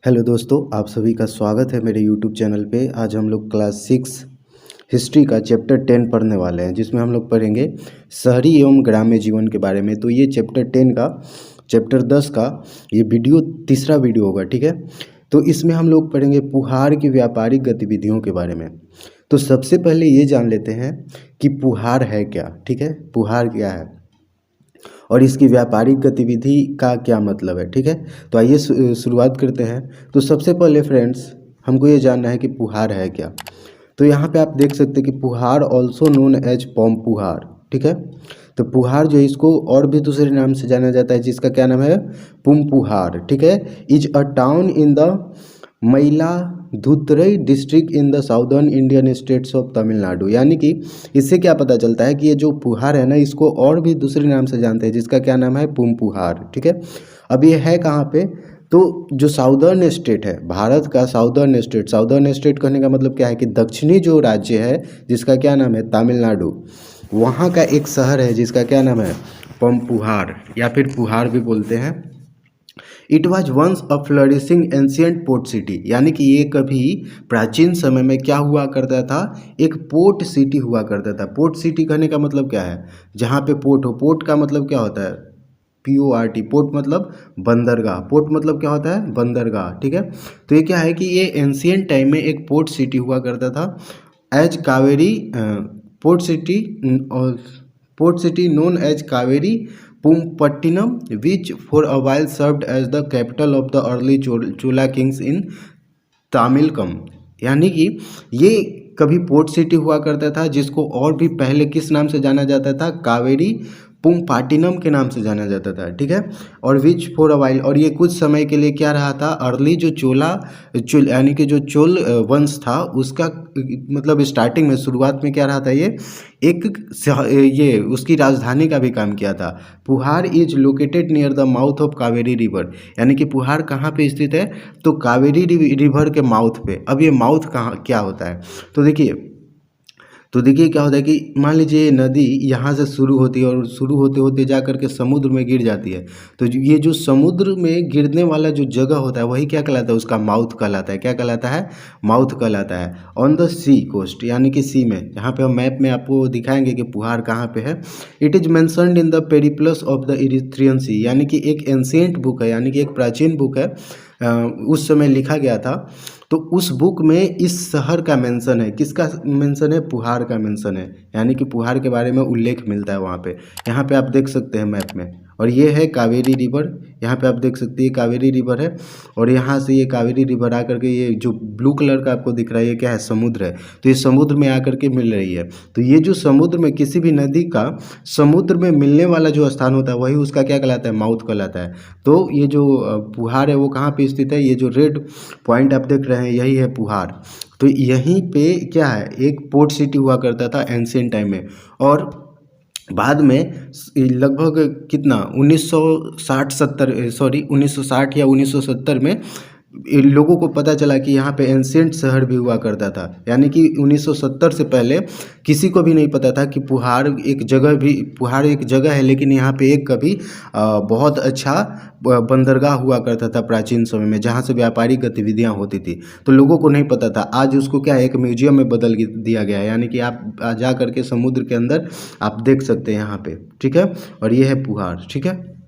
Hello दोस्तों, आप सभी का स्वागत है मेरे यूट्यूब चैनल पे। आज हम लोग क्लास 6 हिस्ट्री का चैप्टर 10 पढ़ने वाले हैं, जिसमें हम लोग पढ़ेंगे शहरी एवं ग्राम्य जीवन के बारे में। तो ये चैप्टर 10 का चैप्टर 10 का ये वीडियो तीसरा वीडियो होगा, ठीक है। तो इसमें हम लोग पढ़ेंगे पुहार की व्यापारिक गतिविधियों के बारे में। तो सबसे पहले ये जान लेते हैं कि पुहार है क्या, ठीक है। पुहार क्या है और इसकी व्यापारिक गतिविधि का क्या मतलब है, ठीक है। तो आइए शुरुआत करते हैं। तो सबसे पहले फ्रेंड्स, हमको ये जानना है कि पुहार है क्या। तो यहाँ पे आप देख सकते हैं कि पुहार ऑल्सो नोन एज पोमपुहार, ठीक है। तो पुहार जो है इसको और भी दूसरे नाम से जाना जाता है, जिसका क्या नाम है, पुमपुहार, ठीक है। Is a town in the Mayiladuthurai district in the southern Indian states of Tamil Nadu. यानी कि इससे क्या पता चलता है कि ये जो पुहार है ना, इसको और भी दूसरे नाम से जानते हैं, जिसका क्या नाम है, पुमपुहार, ठीक है। अब ये है कहाँ पे, तो जो साउदर्न स्टेट है भारत का, साउदर्न स्टेट कहने का मतलब क्या है कि दक्षिणी जो राज्य है, जिसका क्या नाम है, तमिलनाडु, वहाँ का एक शहर है जिसका क्या नाम है, पम्पुहार, या फिर पुहार भी बोलते हैं। It was once a flourishing ancient port city. यानी कि ये कभी प्राचीन समय में क्या हुआ करता था, एक पोर्ट सिटी हुआ करता था। पोर्ट सिटी कहने का मतलब क्या है, जहाँ पे पोर्ट हो। पोर्ट का मतलब क्या होता है, PORT, पोर्ट मतलब बंदरगाह। पोर्ट मतलब क्या होता है, बंदरगाह, ठीक है। तो ये क्या है कि ये एंशियंट टाइम में एक पोर्ट सिटी हुआ करता था, as Kaveri port city, or port city known as Kaveri Poompattinam, which for a while served as the capital of the early Chola kings in Tamilakam. यानी कि ये कभी पोर्ट सिटी हुआ करता था, जिसको और भी पहले किस नाम से जाना जाता था, कावेरी पुमपाटिनम के नाम से जाना जाता था, ठीक है। और विच फॉर अ वाइल, और ये कुछ समय के लिए क्या रहा था, अर्ली जो चोल यानी कि जो चोल वंश था, उसका मतलब स्टार्टिंग में, शुरुआत में क्या रहा था, ये उसकी राजधानी का भी काम किया था। Puhar is located near the mouth of Kaveri river. यानी कि पुहार कहाँ पे स्थित है, तो कावेरी रिवर के माउथ पे। अब ये माउथ कहाँ क्या होता है, तो देखिए क्या होता है कि मान लीजिए ये नदी यहाँ से शुरू होती है और शुरू होते होते जा करके समुद्र में गिर जाती है। तो ये जो समुद्र में गिरने वाला जो जगह होता है, वही क्या कहलाता है, उसका माउथ कहलाता है। क्या कहलाता है, माउथ कहलाता है। ऑन द सी कोस्ट, यानी कि सी में, यहाँ पे हम मैप में आपको दिखाएंगे कि पुहार कहाँ पे है। It is mentioned in the Periplus of the Erythraean sea. यानी कि एक एंशियंट बुक है, यानी कि एक प्राचीन बुक है, उस समय लिखा गया था। तो उस बुक में इस शहर का मेंशन है, किसका मेंशन है, पुहार का मेंशन है। यानी कि पुहार के बारे में उल्लेख मिलता है वहाँ पे। यहाँ पे आप देख सकते हैं मैप में। और ये है कावेरी रिवर, यहाँ पे आप देख सकते हैं कावेरी रिवर है। और यहाँ से ये कावेरी रिवर आकर के, ये जो ब्लू कलर का आपको दिख रहा है, ये क्या है, समुद्र है। तो ये समुद्र में आकर के मिल रही है। तो ये जो समुद्र में, किसी भी नदी का समुद्र में मिलने वाला जो स्थान होता है, वही उसका क्या कहलाता है, माउथ कहलाता है। तो ये जो पुहार है वो कहाँ पे स्थित है, ये जो रेड पॉइंट आप देख रहे हैं, यही है पुहार। तो यहीं पे क्या है, एक पोर्ट सिटी हुआ करता था एंशियंट टाइम में। और बाद में लगभग कितना 1960 या 1970 में इन लोगों को पता चला कि यहाँ पे एंशियंट शहर भी हुआ करता था। यानी कि 1970 से पहले किसी को भी नहीं पता था कि पुहार एक जगह है, लेकिन यहाँ पे एक कभी बहुत अच्छा बंदरगाह हुआ करता था प्राचीन समय में, जहाँ से व्यापारिक गतिविधियाँ होती थी। तो लोगों को नहीं पता था। आज उसको क्या है, एक म्यूजियम में बदल दिया गया है। यानी कि आप जा करके समुद्र के अंदर आप देख सकते हैं यहाँ पे, ठीक है। और ये है पुहार, ठीक है।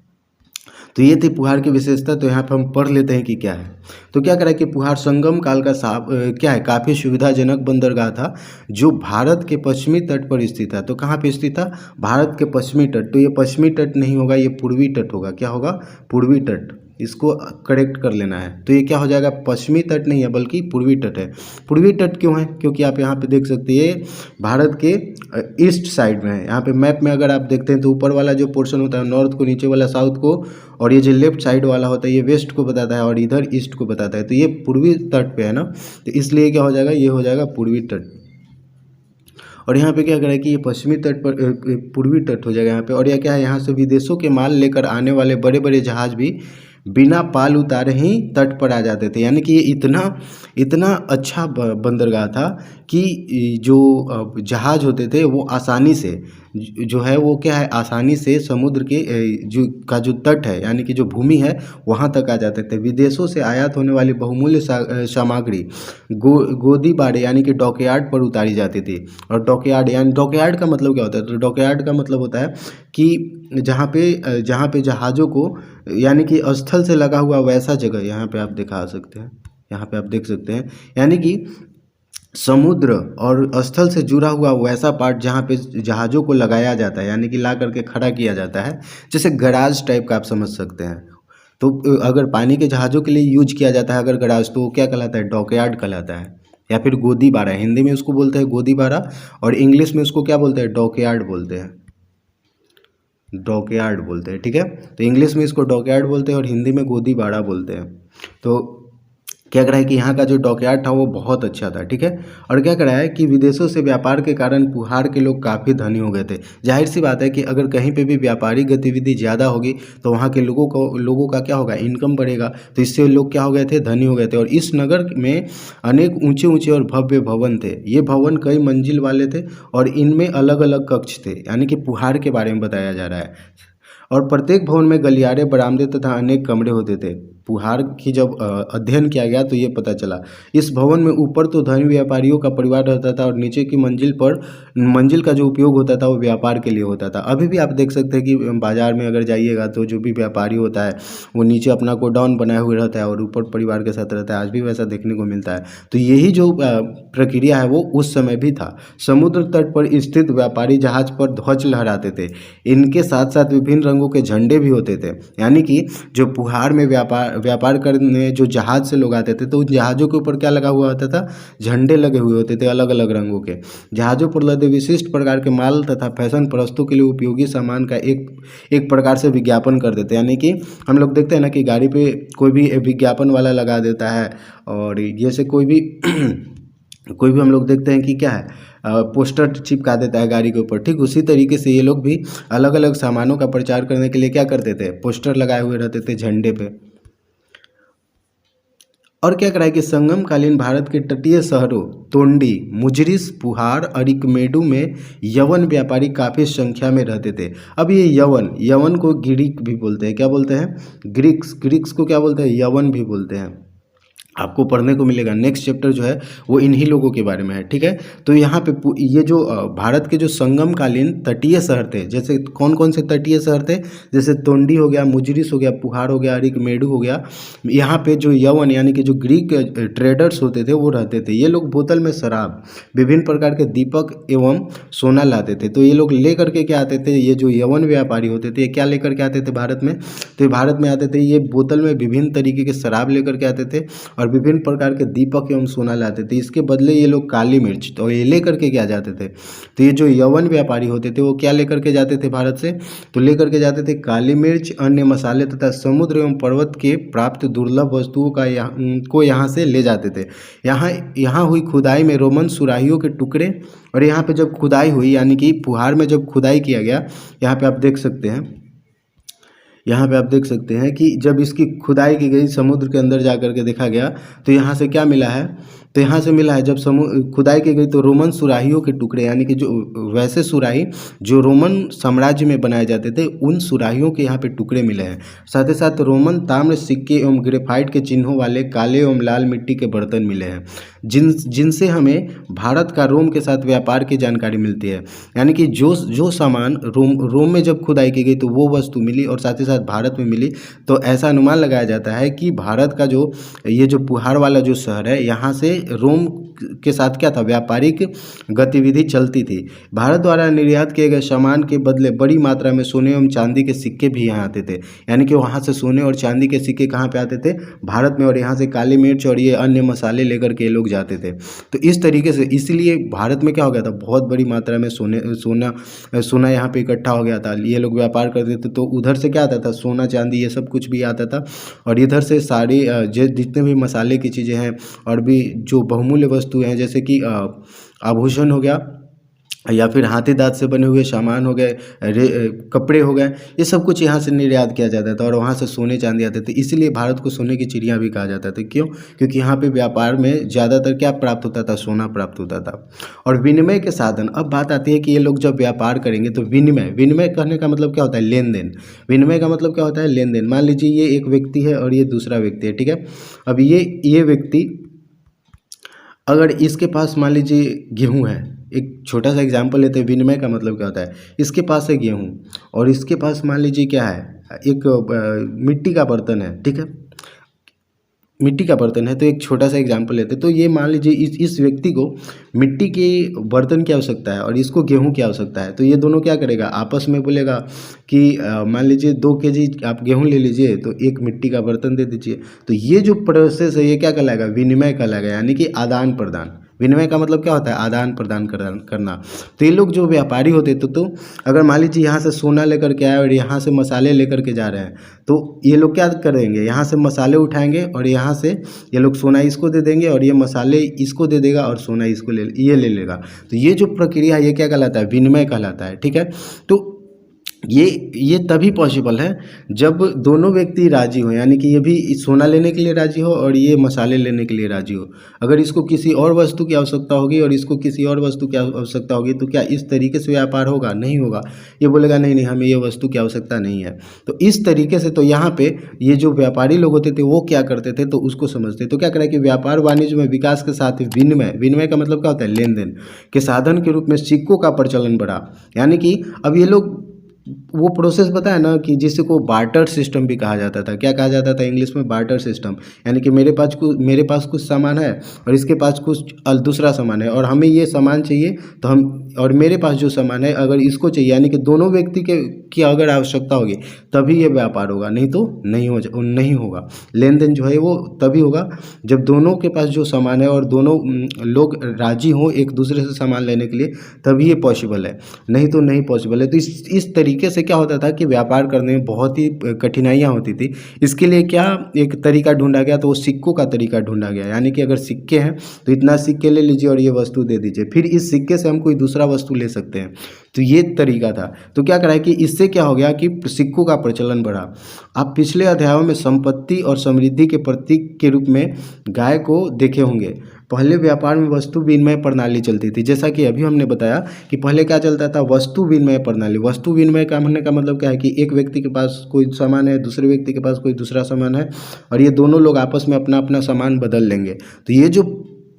तो ये थी पुहार की विशेषता। तो यहाँ पे हम पढ़ लेते हैं कि क्या है। तो क्या करा कि पुहार संगम काल का क्या है, काफ़ी सुविधाजनक बंदरगाह था, जो भारत के पश्चिमी तट पर स्थित था। तो कहाँ पे स्थित था, भारत के पश्चिमी तट। तो ये पश्चिमी तट नहीं होगा, ये पूर्वी तट होगा। क्या होगा, पूर्वी तट। इसको करेक्ट कर लेना है। तो ये क्या हो जाएगा, पश्चिमी तट नहीं है बल्कि पूर्वी तट है। पूर्वी तट क्यों है, क्योंकि आप यहाँ पे देख सकते हैं भारत के ईस्ट साइड में है। यहाँ पे मैप में अगर आप देखते हैं तो ऊपर वाला जो पोर्शन होता है नॉर्थ को, नीचे वाला साउथ को, और ये जो लेफ्ट साइड वाला होता है ये वेस्ट को बताता है, और इधर ईस्ट को बताता है। तो ये पूर्वी तट पे है ना, तो इसलिए क्या हो जाएगा, ये हो जाएगा पूर्वी तट। और यहाँ पे क्या करें कि ये पश्चिमी तट पर पूर्वी तट हो जाएगा यहाँ पे। और यह क्या है, यहाँ से विदेशों के माल लेकर आने वाले बड़े बड़े जहाज भी बिना पाल उतारे ही तट पर आ जाते थे। यानी कि ये इतना अच्छा बंदरगाह था कि जो जहाज होते थे वो आसानी से जो है वो क्या है, आसानी से समुद्र के जो तट है यानी कि जो भूमि है वहाँ तक आ जाते थे। विदेशों से आयात होने वाली बहुमूल्य सामग्री गोदी बाड़े यानी कि डॉकयार्ड पर उतारी जाती थी। और डॉकयार्ड का मतलब क्या होता है? तो डॉकयार्ड का मतलब होता है कि जहाँ पे जहाज़ों को यानी कि स्थल से लगा हुआ वैसा जगह, यहाँ पे आप दिखा सकते हैं, यहाँ पे आप देख सकते हैं, यानी कि समुद्र और स्थल से जुड़ा हुआ वैसा पार्ट जहाँ पे जहाज़ों को लगाया जाता है यानी कि ला करके खड़ा किया जाता है, जैसे गराज टाइप का आप समझ सकते हैं। तो अगर पानी के जहाज़ों के लिए यूज किया जाता है अगर गराज, तो वो क्या कहलाता है? डॉकयार्ड कहलाता है, या फिर गोदी बाड़ा। हिंदी में उसको बोलते हैं गोदी बाड़ा और इंग्लिश में उसको क्या बोलते हैं? डॉकयार्ड बोलते हैं, डॉकयार्ड बोलते हैं, ठीक है। तो इंग्लिश में इसको डॉकयार्ड बोलते हैं और हिंदी में गोदी बाड़ा बोलते हैं। तो क्या करा है कि यहाँ का जो डॉकयार्ड था वो बहुत अच्छा था, ठीक है। और क्या करा है कि विदेशों से व्यापार के कारण पुहार के लोग काफ़ी धनी हो गए थे। जाहिर सी बात है कि अगर कहीं पे भी व्यापारिक गतिविधि ज़्यादा होगी तो वहाँ के लोगों का क्या होगा? इनकम बढ़ेगा। तो इससे लोग क्या हो गए थे? धनी हो गए थे। और इस नगर में अनेक ऊंचे ऊंचे और भव्य भवन थे। ये भवन कई मंजिल वाले थे और इनमें अलग अलग कक्ष थे, यानी कि पुहार के बारे में बताया जा रहा है। और प्रत्येक भवन में गलियारे, बरामदे तथा अनेक कमरे होते थे। पुहार की जब अध्ययन किया गया तो ये पता चला। इस भवन में ऊपर तो धनी व्यापारियों का परिवार रहता था और नीचे की मंजिल का जो उपयोग होता था वो व्यापार के लिए होता था। अभी भी आप देख सकते हैं कि बाजार में अगर जाइएगा तो जो भी व्यापारी होता है वो नीचे अपना गोडाउन बनाए हुए रहता है और ऊपर परिवार के साथ रहता है। आज भी वैसा देखने को मिलता है। तो यही जो प्रक्रिया है वो उस समय भी था। समुद्र तट पर स्थित व्यापारी जहाज पर ध्वज लहराते थे। इनके साथ साथ विभिन्न रंगों के झंडे भी होते थे, यानी कि जो पुहार में व्यापार करने जो जहाज से लोग आते थे तो उन जहाज़ों के ऊपर क्या लगा हुआ होता था? झंडे लगे हुए होते थे अलग अलग रंगों के। जहाज़ों पर लदे विशिष्ट प्रकार के माल तथा फैशन प्रस्तों के लिए उपयोगी सामान का एक प्रकार से विज्ञापन कर देते हैं। यानी कि हम लोग देखते हैं ना कि गाड़ी पे कोई भी विज्ञापन वाला लगा देता है, और जैसे कोई भी कोई भी हम लोग देखते हैं कि क्या है, पोस्टर चिपका देता है गाड़ी के ऊपर। ठीक उसी तरीके से ये लोग भी अलग अलग सामानों का प्रचार करने के लिए क्या करते थे? पोस्टर लगाए हुए रहते थे झंडे पे। और क्या करा है कि संगम कालीन भारत के तटीय शहरों तोंडी, मुजरिस, पुहार, अरिकमेडु में यवन व्यापारी काफ़ी संख्या में रहते थे। अब ये यवन को ग्रीक भी बोलते हैं। क्या बोलते हैं? ग्रीक्स को क्या बोलते हैं? यवन भी बोलते हैं। आपको पढ़ने को मिलेगा। नेक्स्ट चैप्टर जो है वो इन्हीं लोगों के बारे में है, ठीक है। तो यहाँ पे ये जो भारत के जो संगमकालीन तटीय शहर थे, जैसे कौन कौन से तटीय शहर थे? जैसे तोंडी हो गया, मुजरिस हो गया, पुहार हो गया, अरिकमेडु हो गया। यहाँ पे जो यवन यानी कि जो ग्रीक ट्रेडर्स होते थे वो रहते थे। ये लोग बोतल में शराब, विभिन्न प्रकार के दीपक एवं सोना लाते थे। तो ये लोग ले करके क्या आते थे? ये जो यवन व्यापारी होते थे ये क्या लेकर के आते थे भारत में? तो ये भारत में आते थे, ये बोतल में विभिन्न तरीके के शराब लेकर के आते थे और विभिन्न प्रकार के दीपक एवं सोना लाते थे। इसके बदले ये लोग काली मिर्च तो ये लेकर के क्या जाते थे? तो ये जो यवन व्यापारी होते थे वो क्या लेकर के जाते थे भारत से? तो लेकर के जाते थे काली मिर्च, अन्य मसाले तथा समुद्र एवं पर्वत के प्राप्त दुर्लभ वस्तुओं को यहाँ से ले जाते थे। यहाँ हुई खुदाई में रोमन सुराहियों के टुकड़े, और यहाँ पे जब खुदाई हुई यानी कि पुहार में जब खुदाई किया गया, यहाँ पे आप देख सकते हैं, यहाँ पे आप देख सकते हैं कि जब इसकी खुदाई की गई, समुद्र के अंदर जा कर के देखा गया तो यहाँ से क्या मिला है? तो यहाँ से मिला है जब खुदाई की गई तो रोमन सुराहियों के टुकड़े, यानी कि जो वैसे सुराही जो रोमन साम्राज्य में बनाए जाते थे उन सुराहियों के यहाँ पे टुकड़े मिले हैं। साथ ही साथ रोमन ताम्र सिक्के एवं ग्रेफाइट के चिन्हों वाले काले एवं लाल मिट्टी के बर्तन मिले हैं, जिनसे हमें भारत का रोम के साथ व्यापार की जानकारी मिलती है। यानी कि जो सामान रोम में जब खुदाई की गई तो वो वस्तु मिली और साथ ही साथ भारत में मिली। तो ऐसा अनुमान लगाया जाता है कि भारत का ये जो पुहार वाला जो शहर है, यहाँ से रोम के साथ क्या था? व्यापारिक गतिविधि चलती थी। भारत द्वारा निर्यात किए गए सामान के बदले बड़ी मात्रा में सोने एवं चांदी के सिक्के भी यहाँ आते थे। यानी कि वहाँ से सोने और चांदी के सिक्के कहाँ पे आते थे? भारत में। और यहाँ से काली मिर्च और ये अन्य मसाले लेकर के लोग जाते थे। तो इस तरीके से इसलिए भारत में क्या हो गया था? बहुत बड़ी मात्रा में सोना यहाँ पे इकट्ठा हो गया था। ये लोग व्यापार करते थे तो उधर से क्या आता था? सोना चांदी ये सब कुछ भी आता था, और इधर से सारी जितने भी मसाले की चीज़ें हैं और भी जो बहुमूल्य वस्तु हैं, जैसे कि आभूषण हो गया, या फिर हाथी दाँत से बने हुए सामान हो गए, कपड़े हो गए, ये सब कुछ यहाँ से निर्यात किया जाता था और वहाँ से सोने चांदी आते थे। इसीलिए भारत को सोने की चिड़िया भी कहा जाता था। क्यों? क्योंकि यहाँ पे व्यापार में ज़्यादातर क्या प्राप्त होता था? सोना प्राप्त होता था। और विनिमय के साधन, अब बात आती है कि ये लोग जब व्यापार करेंगे तो विनिमय कहने का मतलब क्या होता है? लेन देन। विनिमय का मतलब क्या होता है? लेन देन। मान लीजिए ये एक व्यक्ति है और ये दूसरा व्यक्ति है, ठीक है। अब ये व्यक्ति, अगर इसके पास मान लीजिए गेहूँ है, एक छोटा सा एग्जाम्पल लेते हैं, विनिमय का मतलब क्या होता है? इसके पास है गेहूँ और इसके पास मान लीजिए क्या है? एक मिट्टी का बर्तन है, ठीक है। मिट्टी का बर्तन है, तो एक छोटा सा एग्जाम्पल लेते हैं। तो ये मान लीजिए इस व्यक्ति को मिट्टी के बर्तन की आवश्यकता है और इसको गेहूं की आवश्यकता है। तो ये दोनों क्या करेगा? आपस में बोलेगा कि मान लीजिए 2 केजी आप गेहूं ले लीजिए तो एक मिट्टी का बर्तन दे दीजिए। तो ये जो प्रोसेस है ये क्या कहलाएगा? विनिमय कहलाएगा, यानी कि आदान प्रदान। विनिमय का मतलब क्या होता है? आदान प्रदान करना। तो ये लोग जो व्यापारी होते तो अगर मान लीजिए यहाँ से सोना लेकर के आए और यहाँ से मसाले लेकर के जा रहे हैं, तो ये लोग क्या करेंगे? यहाँ से मसाले उठाएंगे और यहाँ से ये लोग सोना इसको दे देंगे और ये मसाले इसको दे देगा और सोना इसको ये ले लेगा। तो ये जो प्रक्रिया है ये क्या कहलाता है? विनिमय कहलाता है, ठीक है। तो ये तभी पॉसिबल है जब दोनों व्यक्ति राजी हो, यानी कि ये भी सोना लेने के लिए राजी हो और ये मसाले लेने के लिए राजी हो। अगर इसको किसी और वस्तु की आवश्यकता होगी और इसको किसी और वस्तु की आवश्यकता होगी तो क्या इस तरीके से व्यापार होगा? नहीं होगा। ये बोलेगा नहीं नहीं, हमें ये वस्तु की आवश्यकता नहीं है। तो इस तरीके से तो यहाँ पे ये जो व्यापारी लोग होते थे वो क्या करते थे? तो उसको समझते। तो क्या करें कि व्यापार वाणिज्य में विकास के साथ ही विनिमय का मतलब क्या होता है? लेन देन के साधन के रूप में सिक्कों का प्रचलन बढ़ा। यानी कि अब ये लोग वो प्रोसेस बताया ना कि जिसे को बार्टर सिस्टम भी कहा जाता था। क्या कहा जाता था इंग्लिश में? Barter system. यानी कि मेरे पास कुछ सामान है और इसके पास कुछ दूसरा सामान है और हमें ये सामान चाहिए तो हम, और मेरे पास जो सामान है अगर इसको चाहिए, यानी कि दोनों व्यक्ति की अगर आवश्यकता होगी तभी ये व्यापार होगा, नहीं तो नहीं होगा। लेन देन जो है वो तभी होगा जब दोनों के पास जो सामान है और दोनों लोग राजी हों एक दूसरे से सामान लेने के लिए, तभी ये पॉसिबल है, नहीं तो नहीं पॉसिबल है। तो इस तरीके से क्या होता था कि व्यापार करने में बहुत ही कठिनाइयाँ होती थी। इसके लिए क्या एक तरीका ढूंढा गया? तो वो सिक्कों का तरीका ढूंढा गया। यानी कि अगर सिक्के हैं तो इतना सिक्के ले लीजिए और ये वस्तु दे दीजिए, फिर इस सिक्के से हम कोई दूसरा वस्तु ले सकते हैं। तो ये तरीका था। तो क्या करा है कि इससे क्या हो गया कि सिक्कों का प्रचलन बढ़ा। आप पिछले अध्यायों में संपत्ति और समृद्धि के प्रतीक के रूप में गाय को देखे होंगे। पहले व्यापार में वस्तु विनिमय प्रणाली चलती थी, जैसा कि अभी हमने बताया कि पहले क्या चलता था? वस्तु विनिमय प्रणाली। वस्तु विनिमय का म्हणने का मतलब क्या है कि एक व्यक्ति के पास कोई सामान है, दूसरे व्यक्ति के पास कोई दूसरा सामान है और ये दोनों लोग आपस में अपना अपना सामान बदल लेंगे। तो ये जो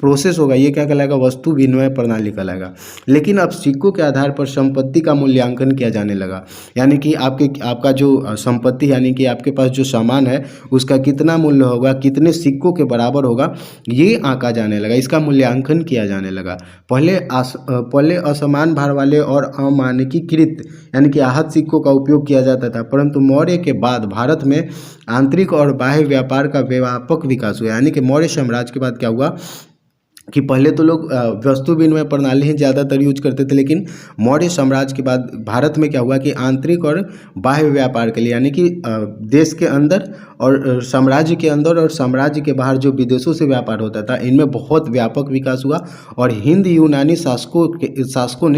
प्रोसेस होगा ये क्या कहलाएगा? वस्तु विनिमय प्रणाली कहलाएगा। लेकिन अब सिक्कों के आधार पर संपत्ति का मूल्यांकन किया जाने लगा। यानी कि आपका जो संपत्ति, यानी कि आपके पास जो सामान है उसका कितना मूल्य होगा, कितने सिक्कों के बराबर होगा, ये आंका जाने लगा, इसका मूल्यांकन किया जाने लगा। पहले असमान भार वाले और अमानकीकृत यानी कि आहत सिक्कों का उपयोग किया जाता था, परंतु मौर्य के बाद भारत में आंतरिक और बाह्य व्यापार का व्यापक विकास हुआ। यानी कि मौर्य साम्राज्य के बाद क्या हुआ कि पहले तो लोग वस्तु विनिमय प्रणाली ही ज़्यादातर यूज करते थे, लेकिन मौर्य साम्राज्य के बाद भारत में क्या हुआ कि आंतरिक और बाह्य व्यापार के लिए, यानी कि देश के अंदर और साम्राज्य के अंदर और साम्राज्य के बाहर जो विदेशों से व्यापार होता था, इनमें बहुत व्यापक विकास हुआ। और हिंद यूनानी शासकों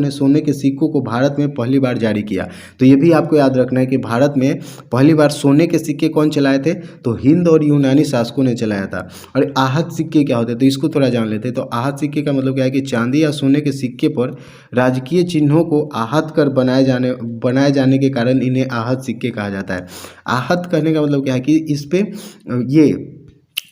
ने सोने के सिक्कों को भारत में पहली बार जारी किया। तो ये भी आपको याद रखना है कि भारत में पहली बार सोने के सिक्के कौन चलाए थे? तो हिंद और यूनानी शासकों ने चलाया था। और आहत सिक्के क्या होते हैं तो इसको थोड़ा जान लेते हैं। तो आहत सिक्के का मतलब क्या है कि चांदी या सोने के सिक्के पर राजकीय चिन्हों को आहत कर बनाए जाने के कारण इन्हें आहत सिक्के कहा जाता है। आहत कहने का मतलब क्या है कि इस पे ये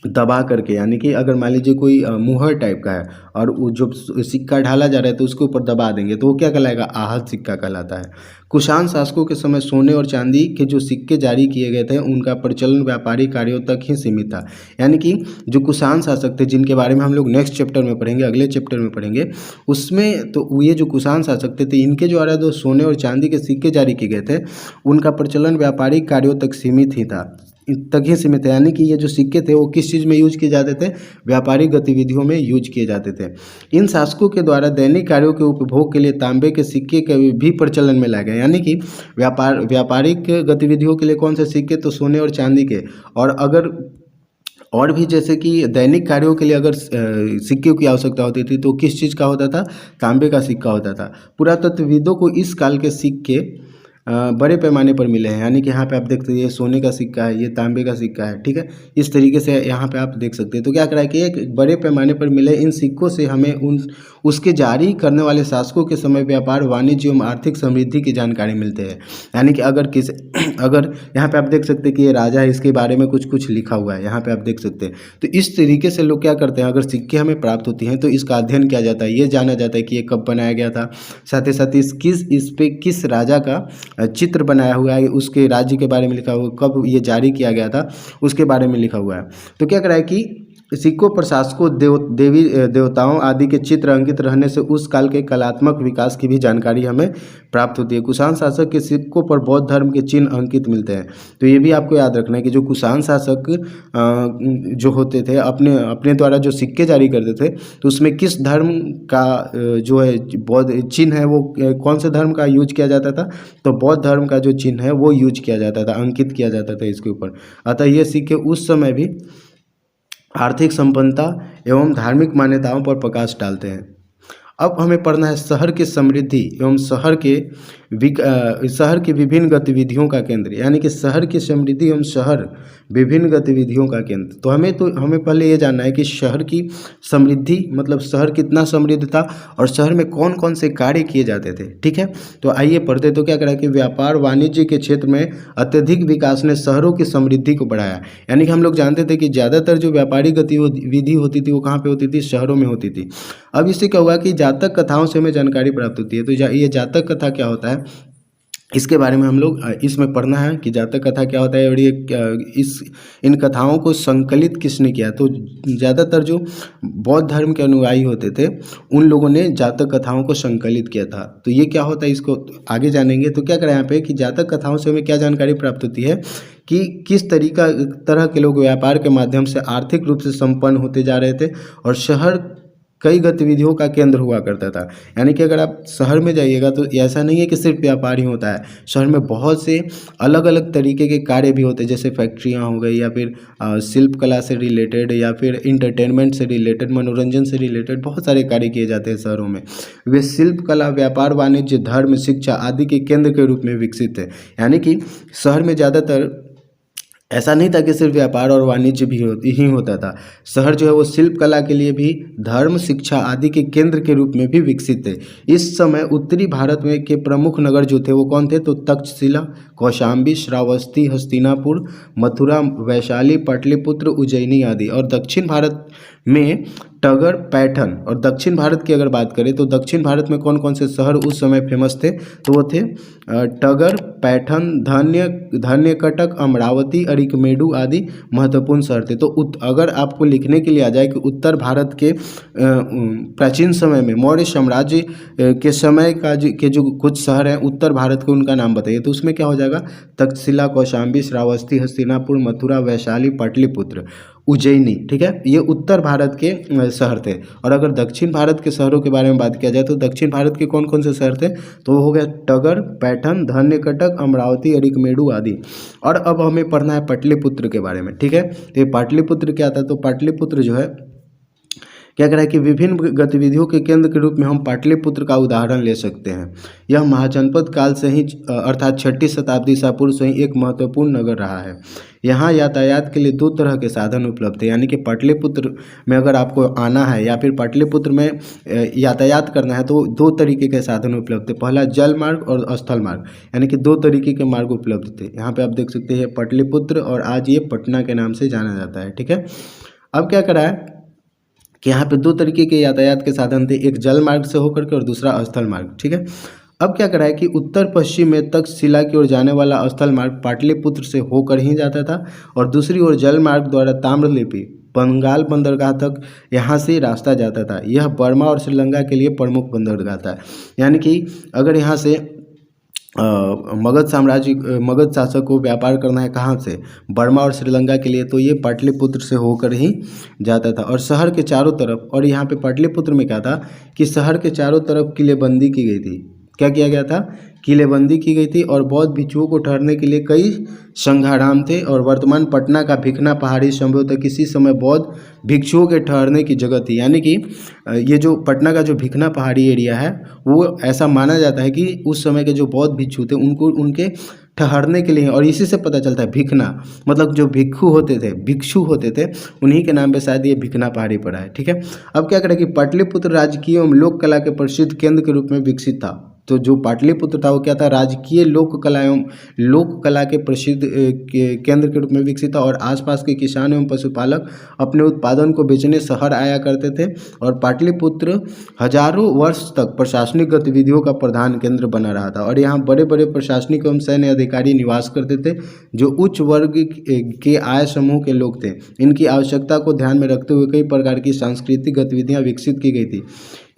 दबा करके, यानी कि अगर मान लीजिए कोई मुहर टाइप का है और वो जो सिक्का ढाला जा रहा है तो उसके ऊपर दबा देंगे तो वो क्या कहलाएगा? आहत सिक्का कहलाता है। कुषाण शासकों के समय सोने और चांदी के जो सिक्के जारी किए गए थे उनका प्रचलन व्यापारिक कार्यों तक ही सीमित था। यानी कि जो कुषाण शासक थे, जिनके बारे में हम लोग नेक्स्ट चैप्टर में पढ़ेंगे, अगले चैप्टर में पढ़ेंगे, उसमें तो ये जो कुषाण शासक थे इनके जो जो सोने और चांदी के सिक्के जारी किए गए थे उनका प्रचलन व्यापारिक कार्यों तक सीमित है। यानी कि ये जो सिक्के थे वो किस चीज़ में यूज किए जाते थे? व्यापारिक गतिविधियों में यूज किए जाते थे। इन शासकों के द्वारा दैनिक कार्यों के उपभोग के लिए तांबे के सिक्के के भी प्रचलन में लाए गए। यानी कि व्यापारिक गतिविधियों के लिए कौन से सिक्के? तो सोने और चांदी के। और अगर और भी जैसे कि दैनिक कार्यों के लिए अगर सिक्के की आवश्यकता होती थी तो किस चीज़ का होता था, तांबे का सिक्का होता था। पुरातत्वविदों को इस काल के सिक्के बड़े पैमाने पर मिले हैं, यानी कि यहाँ पे आप देखते हैं ये सोने का सिक्का है, ये तांबे का सिक्का है, ठीक है। इस तरीके से यहाँ पे आप देख सकते हैं। तो क्या करा है कि एक बड़े पैमाने पर मिले इन सिक्कों से हमें उसके जारी करने वाले शासकों के समय व्यापार, वाणिज्य एवं आर्थिक समृद्धि की जानकारी मिलते हैं। यानी कि अगर यहाँ पे आप देख सकते हैं कि ये राजा है, इसके बारे में कुछ कुछ लिखा हुआ है, यहाँ पे आप देख सकते हैं। तो इस तरीके से लोग क्या करते हैं, अगर सिक्के हमें प्राप्त होती हैं तो इसका अध्ययन किया जाता है, ये जाना जाता है कि ये कब बनाया गया था, साथ ही साथ इस पे किस राजा का चित्र बनाया हुआ है, उसके राज्य के बारे में लिखा हुआ है, कब ये जारी किया गया था उसके बारे में लिखा हुआ है। तो क्या करा है कि सिक्कों पर शासकों, देवी देवताओं आदि के चित्र अंकित रहने से उस काल के कलात्मक विकास की भी जानकारी हमें प्राप्त होती है। कुषाण शासक के सिक्कों पर बौद्ध धर्म के चिन्ह अंकित मिलते हैं। तो ये भी आपको याद रखना है कि जो कुषाण शासक जो होते थे अपने द्वारा जो सिक्के जारी करते थे तो उसमें किस धर्म का जो है बौद्ध चिन्ह है वो कौन से धर्म का यूज किया जाता था, तो बौद्ध धर्म का जो चिन्ह है वो यूज किया जाता था, अंकित किया जाता था इसके ऊपर। अतः ये सिक्के उस समय भी आर्थिक संपन्नता एवं धार्मिक मान्यताओं पर प्रकाश डालते हैं। अब हमें पढ़ना है शहर की समृद्धि एवं शहर की विभिन्न गतिविधियों का केंद्र, यानी कि शहर की समृद्धि एवं शहर विभिन्न गतिविधियों का केंद्र। तो हमें पहले ये जानना है कि शहर की समृद्धि मतलब शहर कितना समृद्ध था और शहर में कौन कौन से कार्य किए जाते थे, ठीक है। तो आइए पढ़ते। तो क्या करा कि व्यापार वाणिज्य के क्षेत्र में अत्यधिक विकास ने शहरों की समृद्धि को बढ़ाया। यानी कि हम लोग जानते थे कि ज़्यादातर जो व्यापारिक गतिविधि होती थी वो कहाँ पे होती थी, शहरों में होती थी। अब इससे क्या हुआ कि जातक कथाओं से हमें जानकारी प्राप्त होती है। तो ये जातक कथा क्या होता है, इसके बारे में हम लोग इसमें पढ़ना है कि जातक कथा क्या होता है और ये इन कथाओं को संकलित किसने किया। तो ज़्यादातर जो बौद्ध धर्म के अनुयायी होते थे उन लोगों ने जातक कथाओं को संकलित किया था। तो ये क्या होता है इसको आगे जानेंगे। तो क्या करें यहाँ पे कि जातक कथाओं से हमें क्या जानकारी प्राप्त होती है कि किस तरह के लोग व्यापार के माध्यम से आर्थिक रूप से संपन्न होते जा रहे थे और शहर कई गतिविधियों का केंद्र हुआ करता था। यानी कि अगर आप शहर में जाइएगा तो ऐसा नहीं है कि सिर्फ व्यापार ही होता है, शहर में बहुत से अलग अलग तरीके के कार्य भी होते हैं, जैसे फैक्ट्रियाँ हो गई या फिर शिल्प कला से रिलेटेड या फिर इंटरटेनमेंट से रिलेटेड, मनोरंजन से रिलेटेड बहुत सारे कार्य किए जाते हैं शहरों में। वे शिल्प कला, व्यापार, वाणिज्य, धर्म, शिक्षा आदि के केंद्र के रूप में विकसित है। यानी कि शहर में ज़्यादातर ऐसा नहीं था कि सिर्फ व्यापार और वाणिज्य ही होता था, शहर जो है वो शिल्प कला के लिए भी, धर्म, शिक्षा आदि के केंद्र के रूप में भी विकसित थे। इस समय उत्तरी भारत में के प्रमुख नगर जो थे वो कौन थे, तो तक्षशिला, कौशाम्बी, श्रावस्ती, हस्तिनापुर, मथुरा, वैशाली, पाटलिपुत्र, उज्जैनी आदि। और दक्षिण भारत में टगर, पैठन। और दक्षिण भारत की अगर बात करें तो दक्षिण भारत में कौन कौन से शहर उस समय फेमस थे, तो वो थे टगर, पैठन, धान्यकटक, अमरावती, अरिकमेडु आदि महत्वपूर्ण शहर थे। तो अगर आपको लिखने के लिए आ जाए कि उत्तर भारत के प्राचीन समय में मौर्य साम्राज्य के समय के जो कुछ शहर हैं उत्तर भारत के, उनका नाम बताइए, तो उसमें क्या हो जाएगा, तक्षशिला, कौशाम्बी, श्रावस्ती, हस्तिनापुर, मथुरा, वैशाली, पाटलिपुत्र, उज्जैनी, ठीक है। ये उत्तर भारत के शहर थे। और अगर दक्षिण भारत के शहरों के बारे में बात किया जाए तो दक्षिण भारत के कौन कौन से शहर थे, तो हो गया टगर, पैठन, धान्यकटक, अमरावती, अरिकमेडु आदि। और अब हमें पढ़ना है पाटलिपुत्र के बारे में, ठीक है। तो ये पाटलिपुत्र क्या था, तो पाटलिपुत्र जो है क्या कह रहा है कि विभिन्न गतिविधियों के केंद्र के रूप में हम पाटलिपुत्र का उदाहरण ले सकते हैं। यह महाजनपद काल से ही अर्थात 6वीं शताब्दी ईसा पूर्व से ही एक महत्वपूर्ण नगर रहा है। यहाँ यातायात के लिए 2 तरह के साधन उपलब्ध है। यानी कि पाटलिपुत्र में अगर आपको आना है या फिर पाटलिपुत्र में यातायात करना है तो 2 तरीके के साधन उपलब्ध थे। पहला जल मार्ग और स्थल मार्ग, यानी कि 2 तरीके के मार्ग उपलब्ध थे। यहाँ पे आप देख सकते हैं पाटलिपुत्र और आज ये पटना के नाम से जाना जाता है, ठीक है। अब क्या करा है कि यहाँ पे 2 तरीके के यातायात के साधन थे, एक जल मार्ग से होकर के और दूसरा स्थल मार्ग, ठीक है। अब क्या करा है कि उत्तर पश्चिम में तक्षशिला की ओर जाने वाला स्थल मार्ग पाटलिपुत्र से होकर ही जाता था और दूसरी ओर जल मार्ग द्वारा ताम्रलिप्ति, बंगाल बंदरगाह तक यहाँ से रास्ता जाता था। यह बर्मा और श्रीलंका के लिए प्रमुख बंदरगाह था। यानी कि अगर यहाँ से मगध शासक को व्यापार करना है कहाँ से, बर्मा और श्रीलंका के लिए, तो ये पाटलिपुत्र से होकर ही जाता था। और शहर के चारों तरफ, और यहाँ पे पाटलिपुत्र में क्या था कि शहर के चारों तरफ किलेबंदी की गई थी। क्या किया गया था किलेबंदी की गई थी और बौद्ध भिक्षुओं को ठहरने के लिए कई संघाराम थे। और वर्तमान पटना का भिखना पहाड़ी संभवतः किसी समय बौद्ध भिक्षुओं के ठहरने की जगह थी। यानी कि ये जो पटना का जो भिखना पहाड़ी एरिया है वो ऐसा माना जाता है कि उस समय के जो बौद्ध भिक्षु थे उनको उनके ठहरने के लिए, और इसी से पता चलता है भिखना मतलब जो भिक्षु होते थे उन्हीं के नाम पे शायद ये भिखना पहाड़ी पड़ा है। ठीक है, अब क्या करें कि पाटलिपुत्र राजकीय एवं लोक कला के प्रसिद्ध केंद्र के रूप में विकसित था। तो जो पाटलिपुत्र था वो क्या था, राजकीय लोक कला के प्रसिद्ध केंद्र के रूप में विकसित था। और आसपास के किसान एवं पशुपालक अपने उत्पादन को बेचने शहर आया करते थे। और पाटलिपुत्र हजारों वर्ष तक प्रशासनिक गतिविधियों का प्रधान केंद्र बना रहा था। और यहाँ बड़े बड़े प्रशासनिक एवं सैन्य अधिकारी निवास करते थे जो उच्च वर्ग के आय समूह के लोग थे। इनकी आवश्यकता को ध्यान में रखते हुए कई प्रकार की सांस्कृतिक गतिविधियाँ विकसित की गई थी।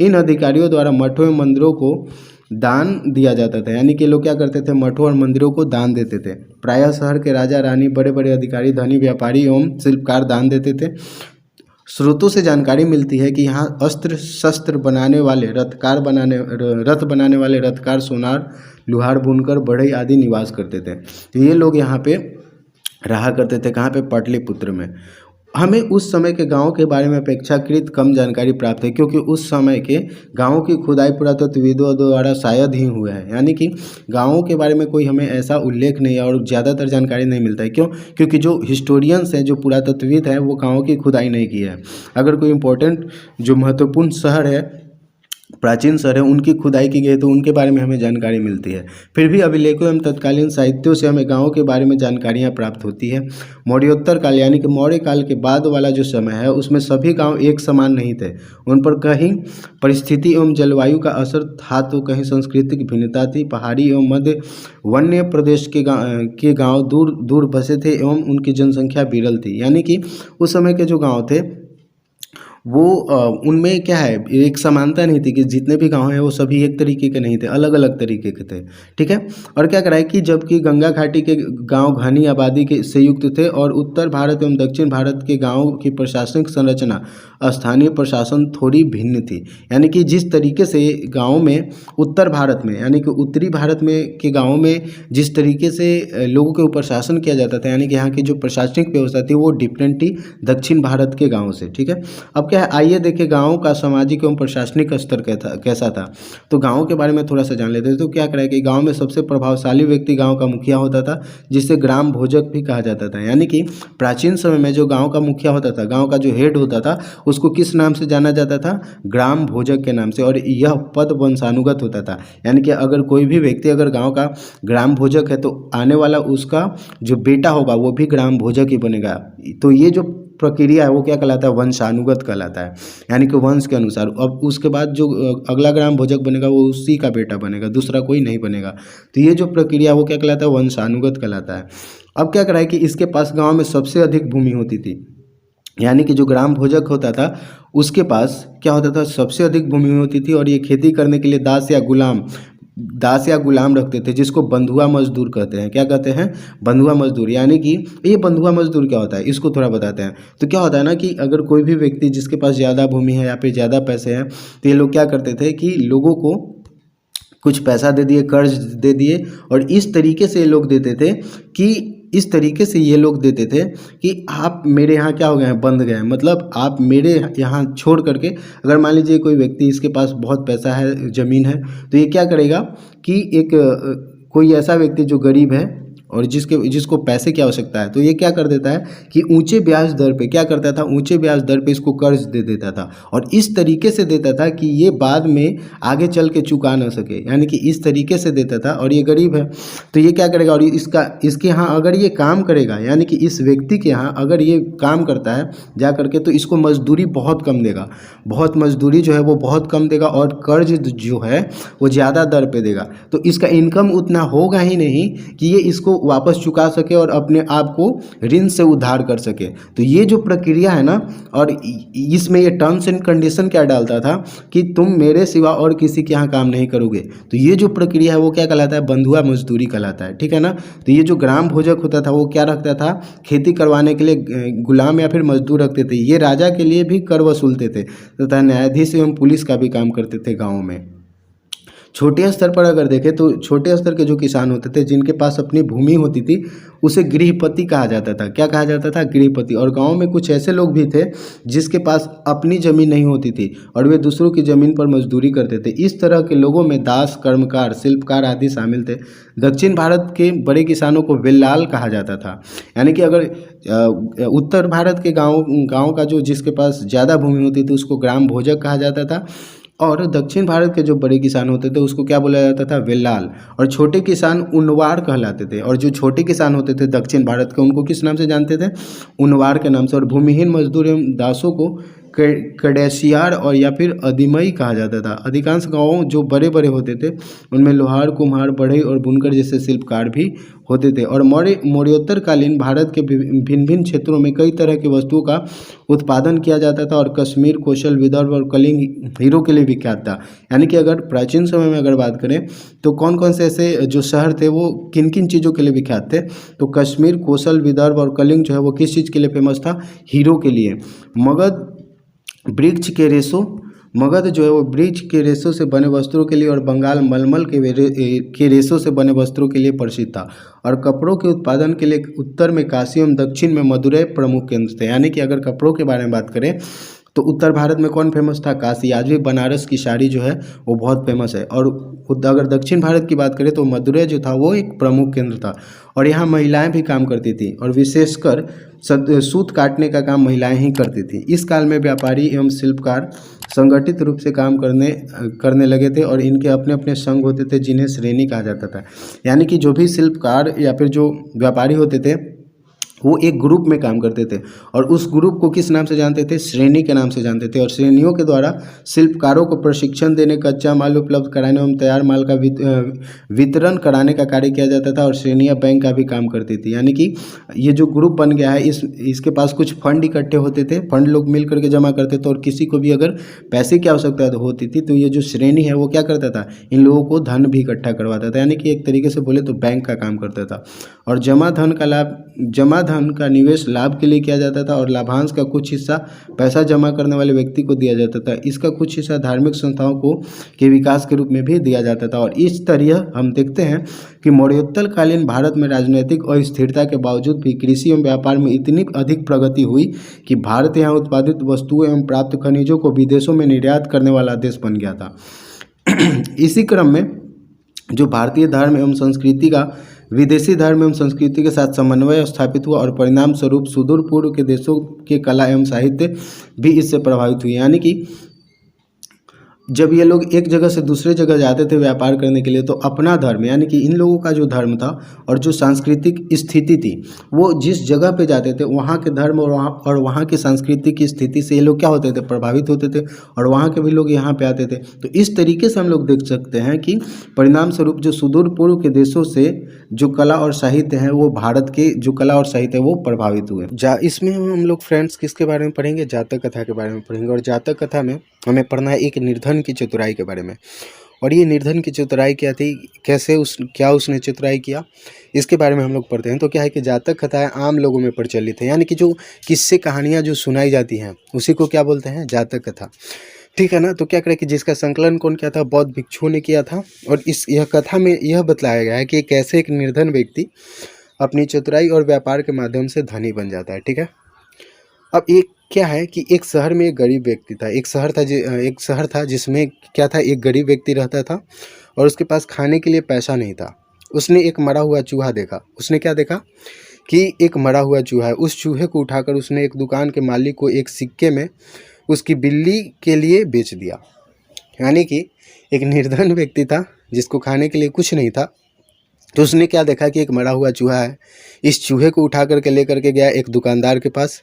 इन अधिकारियों द्वारा मठों एवं मंदिरों को दान दिया जाता था। यानी कि लोग क्या करते थे, मठों और मंदिरों को दान देते थे। प्रायः शहर के राजा रानी, बड़े बड़े अधिकारी, धनी व्यापारी एवं शिल्पकार दान देते थे। स्रोतों से जानकारी मिलती है कि यहाँ अस्त्र शस्त्र बनाने वाले, रथ बनाने वाले रथकार, सोनार, लुहार, बुनकर, बढ़ई आदि निवास करते थे। तो ये लोग यहाँ पे रहा करते थे। कहाँ पे, पाटलिपुत्र में। हमें उस समय के गांव के बारे में अपेक्षाकृत कम जानकारी प्राप्त है क्योंकि उस समय के गांवों की खुदाई पुरातत्वविदों द्वारा शायद ही हुआ है। यानी कि गांवों के बारे में कोई हमें ऐसा उल्लेख नहीं है और ज़्यादातर जानकारी नहीं मिलता है। क्यों? क्योंकि जो हिस्टोरियंस हैं, जो पुरातत्वविद हैं, वो गाँवों की खुदाई नहीं की है। अगर कोई इम्पोर्टेंट जो महत्वपूर्ण शहर है, प्राचीन शहर है, उनकी खुदाई की गई तो उनके बारे में हमें जानकारी मिलती है। फिर भी अभिलेखों एवं तत्कालीन साहित्यों से हमें गाँवों के बारे में जानकारियाँ प्राप्त होती है। मौर्योत्तर काल यानी कि मौर्य काल के बाद वाला जो समय है उसमें सभी गांव एक समान नहीं थे। उन पर कहीं परिस्थिति एवं जलवायु का असर था तो कहीं सांस्कृतिक भिन्नता थी। पहाड़ी एवं मध्य वन्य प्रदेश के गाँव दूर दूर बसे थे एवं उनकी जनसंख्या विरल थी। यानी कि उस समय के जो गाँव थे वो उनमें क्या है, एक समानता नहीं थी कि जितने भी गांव हैं वो सभी एक तरीके के नहीं थे, अलग अलग तरीके के थे। ठीक है, और क्या कराए कि जबकि गंगा घाटी के गांव घनी आबादी के से युक्त थे और उत्तर भारत एवं दक्षिण भारत के गांवों की प्रशासनिक संरचना, स्थानीय प्रशासन थोड़ी भिन्न थी। यानी कि जिस तरीके से गाँव में उत्तर भारत में यानी कि उत्तरी भारत में के गाँवों में जिस तरीके से लोगों के ऊपर शासन किया जाता था, यानी कि यहाँ की जो प्रशासनिक व्यवस्था थी वो डिफरेंट थी दक्षिण भारत के गाँव से। ठीक है, अब क्या है, आइए देखें गाँव का सामाजिक एवं प्रशासनिक स्तर कैसा था। तो गाँव के बारे में थोड़ा सा जान लेते हैं। तो क्या करें कि गाँव में सबसे प्रभावशाली व्यक्ति गाँव का मुखिया होता था, जिसे ग्राम भोजक भी कहा जाता था। यानी कि प्राचीन समय में जो गाँव का मुखिया होता था, गाँव का जो हेड होता था, उसको किस नाम से जाना जाता था, ग्राम भोजक के नाम से। और यह पद वंशानुगत होता था। यानी कि अगर कोई भी व्यक्ति अगर गाँव का ग्राम भोजक है तो आने वाला उसका जो बेटा होगा वो भी ग्राम भोजक ही बनेगा। तो ये जो प्रक्रिया है वो क्या कहलाता है, वंशानुगत कहलाता है। यानी कि वंश के अनुसार। अब उसके बाद जो अगला ग्राम भोजक बनेगा वो उसी का बेटा बनेगा, दूसरा कोई नहीं बनेगा। तो ये जो प्रक्रिया वो क्या कहलाता है, वंशानुगत कहलाता है। अब क्या करा है कि इसके पास गांव में सबसे अधिक भूमि होती थी। यानी कि जो ग्राम भोजक होता था उसके पास क्या होता था, सबसे अधिक भूमि होती थी। और ये खेती करने के लिए दास या गुलाम रखते थे, जिसको बंधुआ मजदूर कहते हैं। क्या कहते हैं, बंधुआ मजदूर। यानी कि ये बंधुआ मजदूर क्या होता है, इसको थोड़ा बताते हैं। तो क्या होता है ना कि अगर कोई भी व्यक्ति जिसके पास ज़्यादा भूमि है या फिर ज़्यादा पैसे हैं, तो ये लोग क्या करते थे कि लोगों को कुछ पैसा दे दिए, कर्ज दे दिए। और इस तरीके से ये लोग देते थे कि आप मेरे यहाँ क्या हो गए हैं, बंध गए हैं। मतलब आप मेरे यहाँ छोड़ करके, अगर मान लीजिए कोई व्यक्ति इसके पास बहुत पैसा है, ज़मीन है, तो ये क्या करेगा कि कोई ऐसा व्यक्ति जो गरीब है और जिसको पैसे की आवश्यकता है, तो ये क्या कर देता है कि ऊंचे ब्याज दर पे क्या करता था, ऊंचे ब्याज दर पे इसको कर्ज दे देता था। और इस तरीके से देता था कि ये बाद में आगे चल के चुका ना सके। यानी कि इस तरीके से देता था। और ये गरीब है तो ये क्या करेगा, और इसके यहाँ अगर ये काम करेगा, यानी कि इस व्यक्ति के यहाँ अगर ये काम करता है जा करके, तो इसको मजदूरी बहुत कम देगा, मजदूरी जो है वो बहुत कम देगा। और कर्ज जो है वो ज़्यादा दर पे देगा। तो इसका इनकम उतना होगा ही नहीं कि ये इसको वापस चुका सके और अपने आप को ऋण से उद्धार कर सके। तो ये जो प्रक्रिया है ना, और इसमें ये टर्म्स एंड कंडीशन क्या डालता था कि तुम मेरे सिवा और किसी के यहाँ काम नहीं करोगे। तो ये जो प्रक्रिया है वो क्या कहलाता है, बंधुआ मजदूरी कहलाता है। ठीक है ना। तो ये जो ग्राम भोजक होता था वो क्या रखता था, खेती करवाने के लिए गुलाम या फिर मजदूर रखते थे। ये राजा के लिए भी कर वसूलते थे तथा न्यायाधीश एवं पुलिस का भी काम करते थे गाँव में। छोटे स्तर पर अगर देखें तो छोटे स्तर के जो किसान होते थे जिनके पास अपनी भूमि होती थी उसे गृहपति कहा जाता था। क्या कहा जाता था? गृहपति। और गांव में कुछ ऐसे लोग भी थे जिसके पास अपनी ज़मीन नहीं होती थी और वे दूसरों की ज़मीन पर मजदूरी करते थे। इस तरह के लोगों में दास, कर्मकार, शिल्पकार आदि शामिल थे। दक्षिण भारत के बड़े किसानों को वेल्लाल कहा जाता था। यानी कि अगर उत्तर भारत के गाँव का जो जिसके पास ज़्यादा भूमि होती थी उसको ग्राम भोजक कहा जाता था और दक्षिण भारत के जो बड़े किसान होते थे उसको क्या बोला जाता था? वेल्लाल। और छोटे किसान उनवार कहलाते थे। और जो छोटे किसान होते थे दक्षिण भारत के उनको किस नाम से जानते थे? उनवार के नाम से। और भूमिहीन मजदूर एवं दासों को कडेसियार और या फिर अदिमई कहा जाता था। अधिकांश गाँव जो बड़े बड़े होते थे उनमें लोहार, कुम्हार, बढ़ई और बुनकर जैसे शिल्पकार भी होते थे। और मौर्योत्तरकालीन भारत के भिन्न भिन्न क्षेत्रों में कई तरह की वस्तुओं का उत्पादन किया जाता था और कश्मीर, कौशल, विदर्भ और कलिंग हीरो के लिए विख्यात था। यानी कि अगर प्राचीन समय में अगर बात करें तो कौन कौन से ऐसे जो शहर थे वो किन किन चीज़ों के लिए विख्यात थे? तो कश्मीर, कौशल, विदर्भ और कलिंग जो है वो किस चीज़ के लिए फेमस था? हीरो के लिए। मगध वृक्ष के रेशों मगध जो है वो वृक्ष के रेशों से बने वस्त्रों के लिए और बंगाल मलमल के रेशों से बने वस्त्रों के लिए प्रसिद्ध था। और कपड़ों के उत्पादन के लिए उत्तर में काशी एवं दक्षिण में मदुरै प्रमुख केंद्र थे। यानी कि अगर कपड़ों के बारे में बात करें तो उत्तर भारत में कौन फेमस था? काशी। आज भी बनारस की साड़ी जो है वो बहुत फेमस है। और अगर दक्षिण भारत की बात करें तो मदुरै जो था वो एक प्रमुख केंद्र था और यहाँ महिलाएं भी काम करती थी और विशेषकर सूत काटने का काम महिलाएं ही करती थी। इस काल में व्यापारी एवं शिल्पकार संगठित रूप से काम करने लगे थे और इनके अपने अपने संघ होते थे जिन्हें श्रेणी कहा जाता था। यानी कि जो भी शिल्पकार या फिर जो व्यापारी होते थे वो एक ग्रुप में काम करते थे और उस ग्रुप को किस नाम से जानते थे? श्रेणी के नाम से जानते थे। और श्रेणियों के द्वारा शिल्पकारों को प्रशिक्षण देने, कच्चा माल उपलब्ध कराने एवं तैयार माल का वितरण कराने का कार्य किया जाता था। और श्रेणियाँ बैंक का भी काम करती थी। यानी कि ये जो ग्रुप बन गया है इसके पास कुछ फंड इकट्ठे होते थे, फंड लोग मिल करके जमा करते थे और किसी को भी अगर पैसे की आवश्यकता होती थी तो ये जो श्रेणी है वो क्या करता था? इन लोगों को धन भी इकट्ठा करवाता था। यानी कि एक तरीके से बोले तो बैंक का काम करता था। और जमा धन का निवेश लाभ के लिए किया जाता था और लाभांश का कुछ हिस्सा पैसा जमा करने वाले व्यक्ति को दिया जाता था। इसका कुछ हिस्सा धार्मिक संस्थाओं को के विकास के रूप में भी दिया जाता था। और इस तरह हम देखते हैं कि मौर्योत्तरकालीन भारत में राजनीतिक अस्थिरता के बावजूद भी कृषि एवं व्यापार में इतनी अधिक प्रगति हुई कि भारत यहाँ उत्पादित वस्तुओं एवं प्राप्त खनिजों को विदेशों में निर्यात करने वाला देश बन गया था। इसी क्रम में जो भारतीय धर्म एवं संस्कृति का विदेशी धर्म एवं संस्कृति के साथ समन्वय स्थापित हुआ और परिणाम स्वरूप सुदूर पूर्व के देशों के कला एवं साहित्य भी इससे प्रभावित हुए। यानी कि जब ये लोग एक जगह से दूसरे जगह जाते थे व्यापार करने के लिए तो अपना धर्म यानी कि इन लोगों का जो धर्म था और जो सांस्कृतिक स्थिति थी वो जिस जगह पे जाते थे वहाँ के धर्म और वहाँ की सांस्कृतिक स्थिति से ये लोग क्या होते थे? प्रभावित होते थे और वहाँ के भी लोग यहाँ पे आते थे। तो इस तरीके से हम लोग देख सकते हैं कि परिणाम स्वरूप जो सुदूर पूर्व के देशों से जो कला और साहित्य है वो भारत के जो कला और साहित्य है वो प्रभावित हुए। इसमें हम लोग फ्रेंड्स किसके बारे में पढ़ेंगे? जातक कथा के बारे में पढ़ेंगे। और जातक कथा में हमें पढ़ना है एक निर्धन की चतुराई के बारे में। और ये निर्धन की चतुराई क्या थी, कैसे उसने चतुराई किया, इसके बारे में हम लोग पढ़ते हैं। तो क्या है कि जातक कथाएं आम लोगों में प्रचलित है, यानी कि जो किस्से कहानियाँ जो सुनाई जाती हैं उसी को क्या बोलते हैं? जातक कथा। ठीक है ना। तो क्या करें कि जिसका संकलन कौन किया था? बौद्ध भिक्षुओं ने किया था। और यह कथा में यह बतलाया गया है कि कैसे एक निर्धन व्यक्ति अपनी चतुराई और व्यापार के माध्यम से धनी बन जाता है। ठीक है। अब एक क्या है कि एक शहर में एक गरीब व्यक्ति था। एक शहर था जिसमें क्या था? एक गरीब व्यक्ति रहता था और उसके पास खाने के लिए पैसा नहीं था। उसने एक मरा हुआ चूहा देखा। उसने क्या देखा कि एक मरा हुआ चूहा है। उस चूहे को उठाकर उसने एक दुकान के मालिक को एक सिक्के में उसकी बिल्ली के लिए बेच दिया। यानी कि एक निर्धन व्यक्ति था जिसको खाने के लिए कुछ नहीं था, तो उसने क्या देखा कि एक मरा हुआ चूहा है। इस चूहे को उठा करके लेकर के गया एक दुकानदार के पास,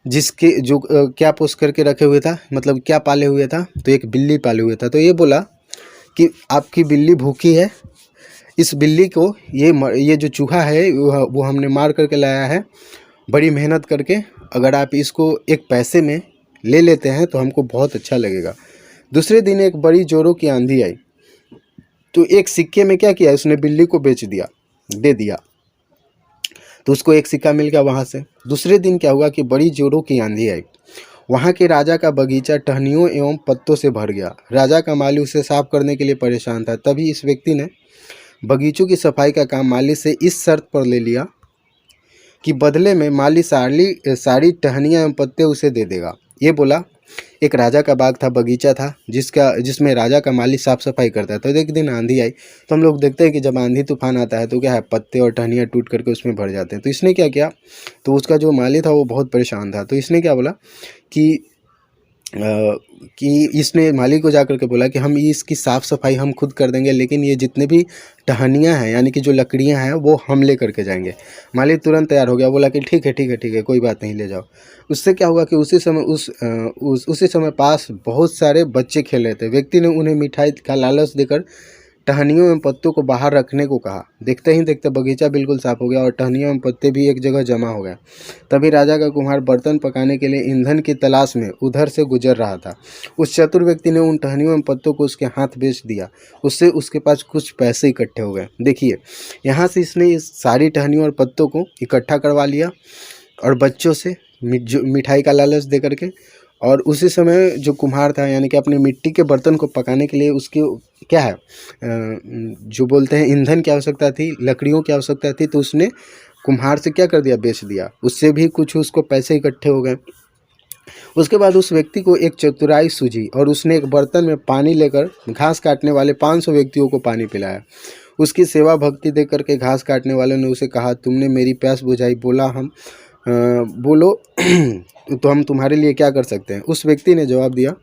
जिसके जो क्या पोस करके रखे हुए था, मतलब क्या पाले हुए था? तो एक बिल्ली पाले हुए था। तो ये बोला कि आपकी बिल्ली भूखी है, इस बिल्ली को ये जो चूहा है वो हमने मार करके लाया है बड़ी मेहनत करके। अगर आप इसको एक पैसे में ले लेते हैं तो हमको बहुत अच्छा लगेगा। दूसरे दिन एक बड़ी जोरों की आंधी आई तो एक सिक्के में क्या किया? उसने बिल्ली को दे दिया। तो उसको एक सिक्का मिल गया वहाँ से। दूसरे दिन क्या हुआ कि बड़ी जोरों की आंधी आई वहाँ के राजा का बगीचा टहनियों एवं पत्तों से भर गया। राजा का माली उसे साफ करने के लिए परेशान था। तभी इस व्यक्ति ने बगीचों की सफाई का काम माली से इस शर्त पर ले लिया कि बदले में माली सारी टहनियाँ एवं पत्ते उसे दे देगा। ये बोला। एक राजा का बाग था, बगीचा था, जिसमें राजा का माली साफ सफाई करता है। तो एक दिन आंधी आई। तो हम लोग देखते हैं कि जब आंधी तूफान आता है तो क्या है, पत्ते और टहनियाँ टूट करके उसमें भर जाते हैं। तो इसने क्या किया, तो उसका जो माली था वो बहुत परेशान था। तो इसने क्या बोला कि इसने माली को जाकर के बोला कि हम इसकी साफ़ सफाई हम खुद कर देंगे, लेकिन ये जितने भी टहनियाँ हैं यानी कि जो लकड़ियाँ हैं वो हम ले करके जाएंगे। माली तुरंत तैयार हो गया, बोला कि ठीक है ठीक है ठीक है, कोई बात नहीं, ले जाओ। उससे क्या हुआ कि उसी समय पास बहुत सारे बच्चे खेल रहे थे। व्यक्ति ने उन्हें मिठाई का लालच देकर टहनियों एवं पत्तों को बाहर रखने को कहा। देखते ही देखते बगीचा बिल्कुल साफ हो गया और टहनियों एवं पत्ते भी एक जगह जमा हो गए। तभी राजा का कुम्हार बर्तन पकाने के लिए ईंधन की तलाश में उधर से गुजर रहा था। उस चतुर व्यक्ति ने उन टहनियों एवं पत्तों को उसके हाथ बेच दिया। उससे उसके पास कुछ पैसे इकट्ठे हो गए। देखिए, यहाँ से इसने इस सारी टहनियों और पत्तों को इकट्ठा करवा लिया और बच्चों से मिठाई का लालच दे करके, और उसी समय जो कुम्हार था यानी कि अपने मिट्टी के बर्तन को पकाने के लिए उसकी क्या है, जो बोलते हैं ईंधन की आवश्यकता थी, लकड़ियों की आवश्यकता थी। तो उसने कुम्हार से क्या कर दिया, बेच दिया। उससे भी कुछ उसको पैसे इकट्ठे हो गए। उसके बाद उस व्यक्ति को एक चतुराई सूझी और उसने एक बर्तन में पानी लेकर घास काटने वाले 500 व्यक्तियों को पानी पिलाया। उसकी सेवा भक्ति देख करके घास काटने वाले ने उसे कहा, तुमने मेरी प्यास बुझाई, बोलो तो हम तुम्हारे लिए क्या कर सकते हैं। उस व्यक्ति ने जवाब दिया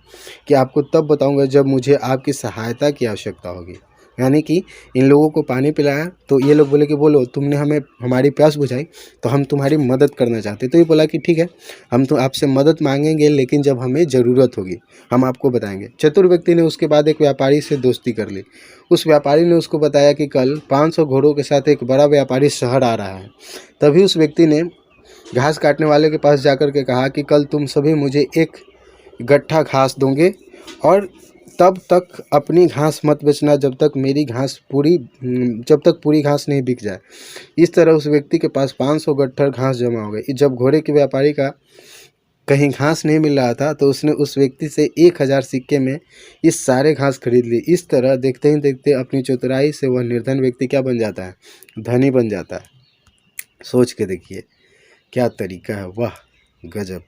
कि आपको तब बताऊंगा जब मुझे आपकी सहायता की आवश्यकता होगी। यानी कि इन लोगों को पानी पिलाया तो ये लोग बोले कि बोलो, तुमने हमें हमारी प्यास बुझाई तो हम तुम्हारी मदद करना चाहते। तो ये बोला कि ठीक है, हम तो आपसे मदद मांगेंगे, लेकिन जब हमें ज़रूरत होगी हम आपको बताएंगे। चतुर व्यक्ति ने उसके बाद एक व्यापारी से दोस्ती कर ली। उस व्यापारी ने उसको बताया कि कल 500 घोड़ों के साथ एक बड़ा व्यापारी शहर आ रहा है। तभी उस व्यक्ति ने घास काटने वाले के पास जाकर के कहा कि कल तुम सभी मुझे एक गट्ठा घास दोगे और तब तक अपनी घास मत बेचना जब तक पूरी घास नहीं बिक जाए। इस तरह उस व्यक्ति के पास 500 गट्ठर घास जमा हो गए। जब घोड़े के व्यापारी का कहीं घास नहीं मिल रहा था तो उसने उस व्यक्ति से 1000 सिक्के में इस सारे घास खरीद ली। इस तरह देखते ही देखते अपनी चतुराई से वह निर्धन व्यक्ति क्या बन जाता है, धनी बन जाता है। सोच के देखिए क्या तरीका है, वाह गजब।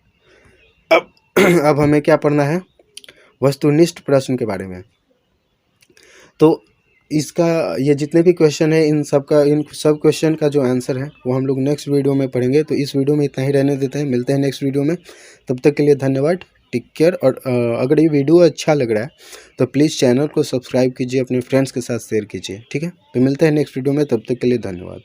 अब हमें क्या पढ़ना है, वस्तुनिष्ठ प्रश्न के बारे में। तो इसका ये जितने भी क्वेश्चन है इन सब क्वेश्चन का जो आंसर है वो हम लोग नेक्स्ट वीडियो में पढ़ेंगे। तो इस वीडियो में इतना ही रहने देते हैं, मिलते हैं नेक्स्ट वीडियो में। तब तक के लिए धन्यवाद, टेक केयर। और अगर ये वीडियो अच्छा लग रहा है तो प्लीज़ चैनल को सब्सक्राइब कीजिए, अपने फ्रेंड्स के साथ शेयर कीजिए, ठीक है। तो मिलते हैं नेक्स्ट वीडियो में, तब तक के लिए धन्यवाद।